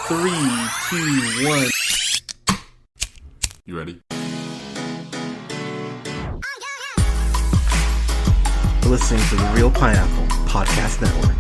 Three, two, one. You ready? You're listening to the Real Pineapple Podcast Network.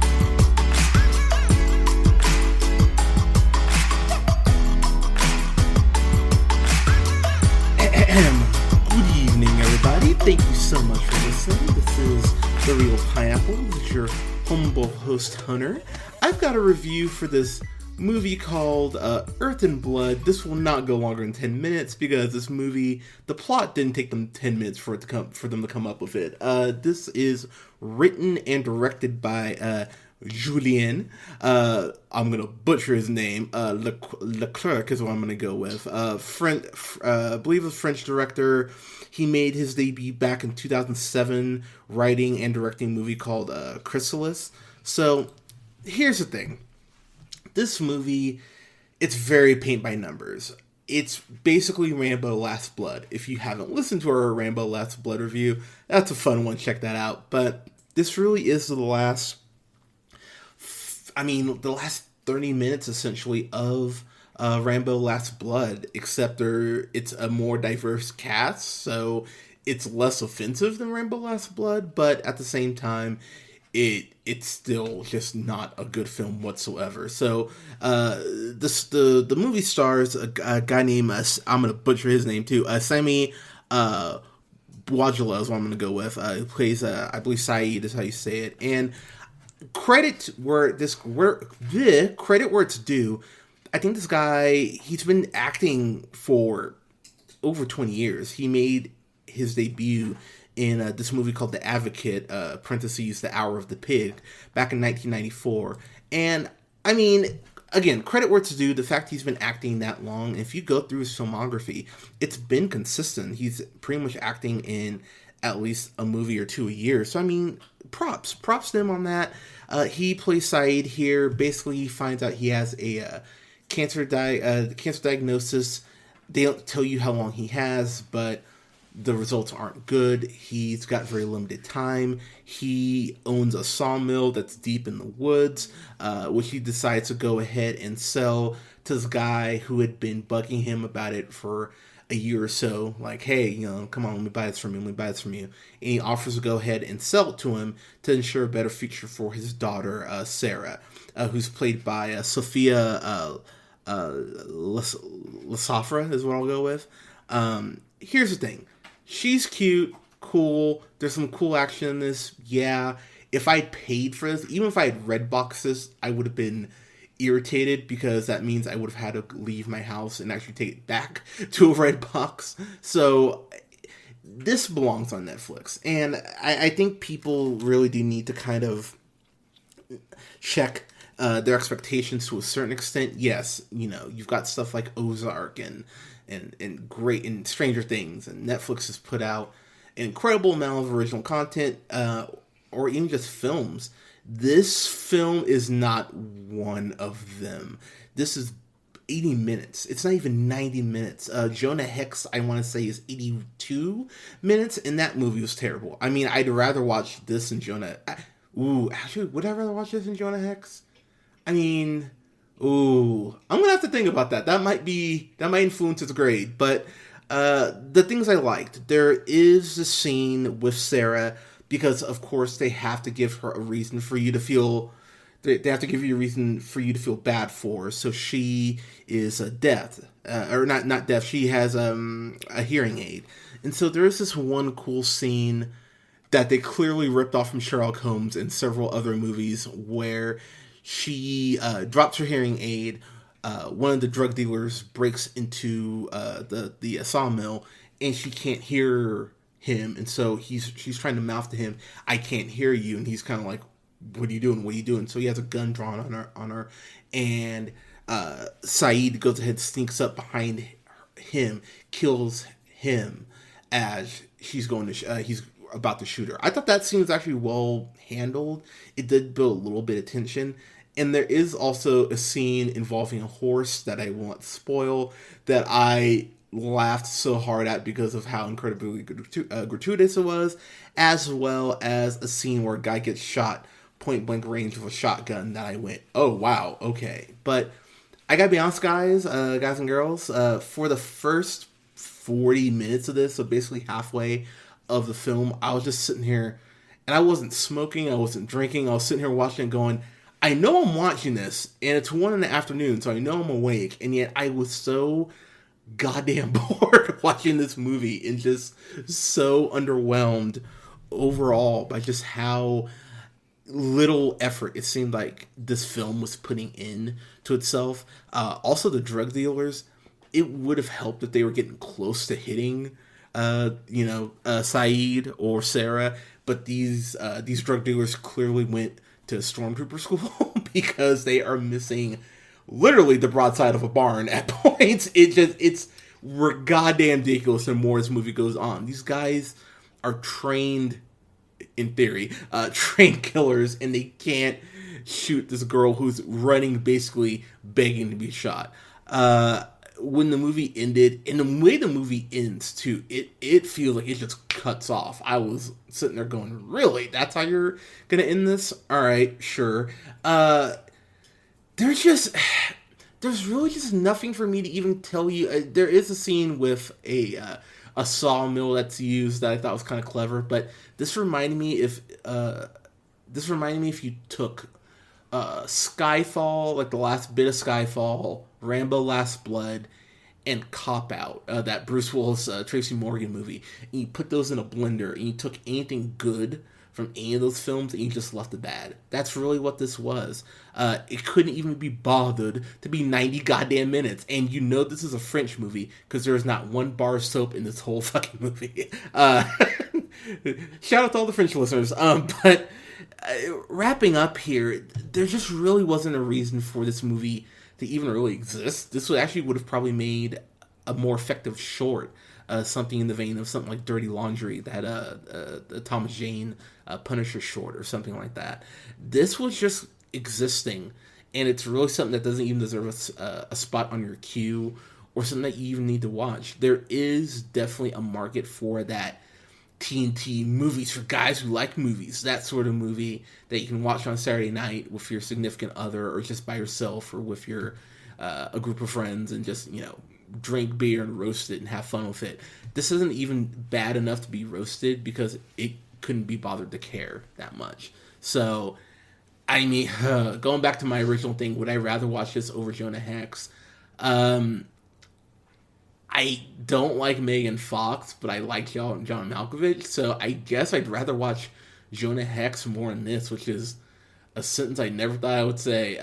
Good evening, everybody. Thank you so much for listening. This is the Real Pineapple. This is your humble host, Hunter. I've got a review for this movie called Earth and Blood. This will not go longer than 10 minutes because this movie, the plot didn't take them 10 minutes for them to come up with it. This is written and directed by Julien. I'm gonna butcher his name. Leclerc is what I'm gonna go with. I believe a French director. He made his debut back in 2007, writing and directing a movie called Chrysalis. So here's the thing. This movie, it's very paint by numbers. It's basically Rambo Last Blood. If you haven't listened to our Rambo Last Blood review, that's a fun one. Check that out. But this really is the last 30 minutes, essentially, of Rambo Last Blood, except it's a more diverse cast, so it's less offensive than Rambo Last Blood, but at the same time, it's still just not a good film whatsoever. So the movie stars a guy named I'm gonna butcher his name too, Sami Bouajala is what I'm gonna go with. Who plays I believe Saeed is how you say it, and credit where it's due. I think this guy, he's been acting for over 20 years. He made his debut in this movie called The Advocate, parentheses, The Hour of the Pig, back in 1994. And, I mean, again, credit where it's due, the fact he's been acting that long, if you go through his filmography, it's been consistent. He's pretty much acting in at least a movie or two a year. So, I mean, props to him on that. He plays Saeed here. Basically, he finds out he has a cancer diagnosis. They don't tell you how long he has, but the results aren't good. He's got very limited time. He owns a sawmill that's deep in the woods, which he decides to go ahead and sell to this guy who had been bugging him about it for a year or so. Like, hey, come on, let me buy this from you. And he offers to go ahead and sell it to him to ensure a better future for his daughter, Sarah, who's played by Sophia Lasafra is what I'll go with. Here's the thing. She's cute, cool. There's some cool action in this. Yeah, if I paid for this, even if I had red boxes, I would have been irritated because that means I would have had to leave my house and actually take it back to a red box. So this belongs on Netflix. And I think people really do need to kind of check their expectations to a certain extent. Yes, you've got stuff like Ozark and great and Stranger Things, and Netflix has put out an incredible amount of original content, or even just films. This film is not one of them. This is 80 minutes. It's not even 90 minutes. Jonah Hex, I want to say, is 82 minutes, and that movie was terrible. I mean, I'd rather watch this than Jonah. Actually, would I rather watch this than Jonah Hex? I mean, I'm gonna have to think about that. That might influence its grade. But the things I liked, there is a scene with Sarah, because of course they have to give her a reason for you to feel. They have to give you a reason for you to feel bad for her. So she is deaf, or not deaf. She has a hearing aid, and so there is this one cool scene that they clearly ripped off from Sherlock Holmes and several other movies, where she drops her hearing aid. One of the drug dealers breaks into the sawmill, and she can't hear him. And so she's trying to mouth to him, "I can't hear you." And he's kind of like, "What are you doing? What are you doing?" So he has a gun drawn on her, and Saeed goes ahead, sneaks up behind him, kills him as he's about to shoot her. I thought that scene was actually well handled. It did build a little bit of tension. And there is also a scene involving a horse that I won't spoil, that I laughed so hard at because of how incredibly gratuitous it was, as well as a scene where a guy gets shot point blank range with a shotgun that I went, oh wow, okay. But I gotta be honest, guys and girls. For the first 40 minutes of this, so basically halfway of the film, I was just sitting here, and I wasn't smoking, I wasn't drinking. I was sitting here watching, it going, I know I'm watching this, and it's 1 in the afternoon, so I know I'm awake, and yet I was so goddamn bored watching this movie and just so underwhelmed overall by just how little effort it seemed like this film was putting in to itself. Also, the drug dealers, it would have helped if they were getting close to hitting, Saeed or Sarah. But these drug dealers clearly went to stormtrooper school because they are missing literally the broadside of a barn at points. It's goddamn ridiculous. The more this movie goes on, these guys are trained, in theory, trained killers, and they can't shoot this girl who's running, basically begging to be shot. When the movie ended, and the way the movie ends too, it feels like it just cuts off. I was sitting there going, really? That's how you're gonna end this? All right, sure. There's just there's really just nothing for me to even tell you. There is a scene with a sawmill that's used that I thought was kind of clever, but this reminded me if you took Skyfall, like the last bit of Skyfall, Rambo: Last Blood, and Cop Out, that Bruce Willis Tracy Morgan movie, and you put those in a blender, and you took anything good from any of those films and you just left the bad. That's really what this was. It couldn't even be bothered to be 90 goddamn minutes, and you know this is a French movie because there's not one bar of soap in this whole fucking movie. Shout out to all the French listeners. But wrapping up here, there just really wasn't a reason for this movie to even really exist. This would have probably made a more effective short, something in the vein of something like Dirty Laundry, that Thomas Jane Punisher short or something like that. This was just existing, and it's really something that doesn't even deserve a spot on your queue or something that you even need to watch. There is definitely a market for that TNT movies for guys who like movies, that sort of movie that you can watch on Saturday night with your significant other or just by yourself or with your a group of friends and just, drink beer and roast it and have fun with it. This isn't even bad enough to be roasted because it couldn't be bothered to care that much. So, I mean, going back to my original thing, would I rather watch this over Jonah Hex? I don't like Megan Fox, but I like John Malkovich, so I guess I'd rather watch Jonah Hex more than this, which is a sentence I never thought I would say.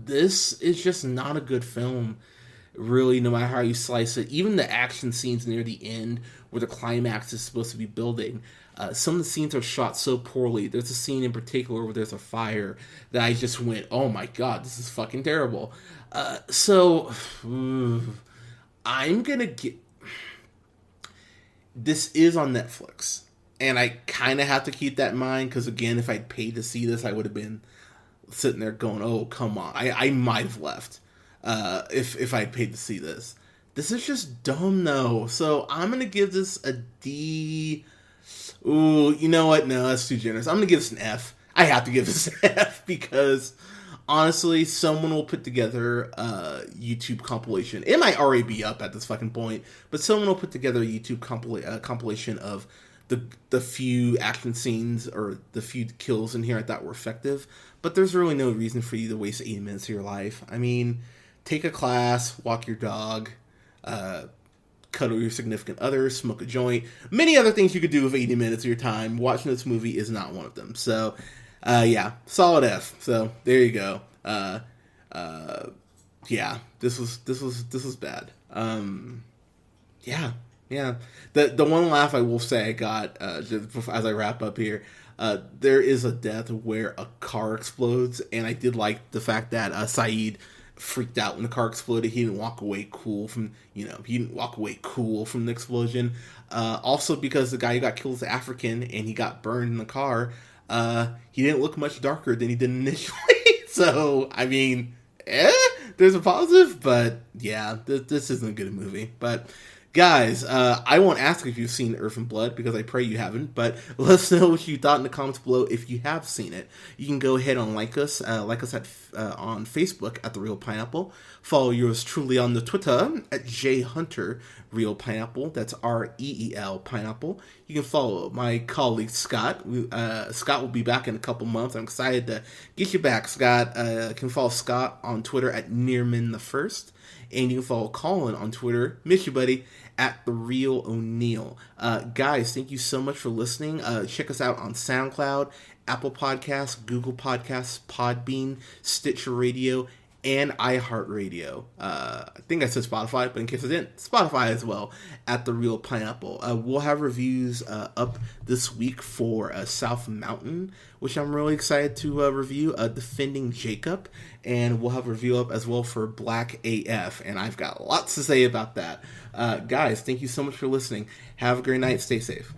This is just not a good film, really, no matter how you slice it. Even the action scenes near the end, where the climax is supposed to be building, some of the scenes are shot so poorly. There's a scene in particular where there's a fire that I just went, oh my god, this is fucking terrible. I'm gonna get... This is on Netflix, and I kind of have to keep that in mind, because again, if I'd paid to see this, I would have been sitting there going, oh, come on. I might have left if I'd paid to see this. This is just dumb, though. So I'm going to give this a D. Ooh, you know what? No, that's too generous. I'm going to give this an F. I have to give this an F because... Honestly, someone will put together a YouTube compilation. It might already be up at this fucking point, but someone will put together a YouTube compilation of the few action scenes or the few kills in here I thought were effective. But there's really no reason for you to waste 80 minutes of your life. I mean, take a class, walk your dog, cuddle your significant other, smoke a joint. Many other things you could do with 80 minutes of your time. Watching this movie is not one of them. So... yeah, solid F. So there you go. Yeah, this was bad. Yeah. The one laugh I will say I got just as I wrap up here. There is a death where a car explodes, and I did like the fact that Saeed freaked out when the car exploded. He didn't walk away cool from the explosion. Also, because the guy who got killed is African and he got burned in the car. He didn't look much darker than he did initially. So, I mean, there's a positive, but yeah, this isn't a good movie. But Guys, I won't ask if you've seen Earth and Blood because I pray you haven't, but let us know what you thought in the comments below if you have seen it. You can go ahead and like us at on Facebook at The Real Pineapple. Follow yours truly on the Twitter at JHunter Real Pineapple. That's REEL Pineapple. You can follow my colleague Scott. Scott will be back in a couple months. I'm excited to get you back, Scott. You can follow Scott on Twitter at Nearman1st. And you can follow Colin on Twitter, miss you buddy, at The Real O'Neill. Guys, thank you so much for listening. Check us out on SoundCloud, Apple Podcasts, Google Podcasts, Podbean, Stitcher Radio, and iHeartRadio. I think I said Spotify, but in case I didn't, Spotify as well, at The Real Pineapple. We'll have reviews up this week for South Mountain, which I'm really excited to review, Defending Jacob, and we'll have a review up as well for Black AF, and I've got lots to say about that. Guys, thank you so much for listening. Have a great night. Stay safe.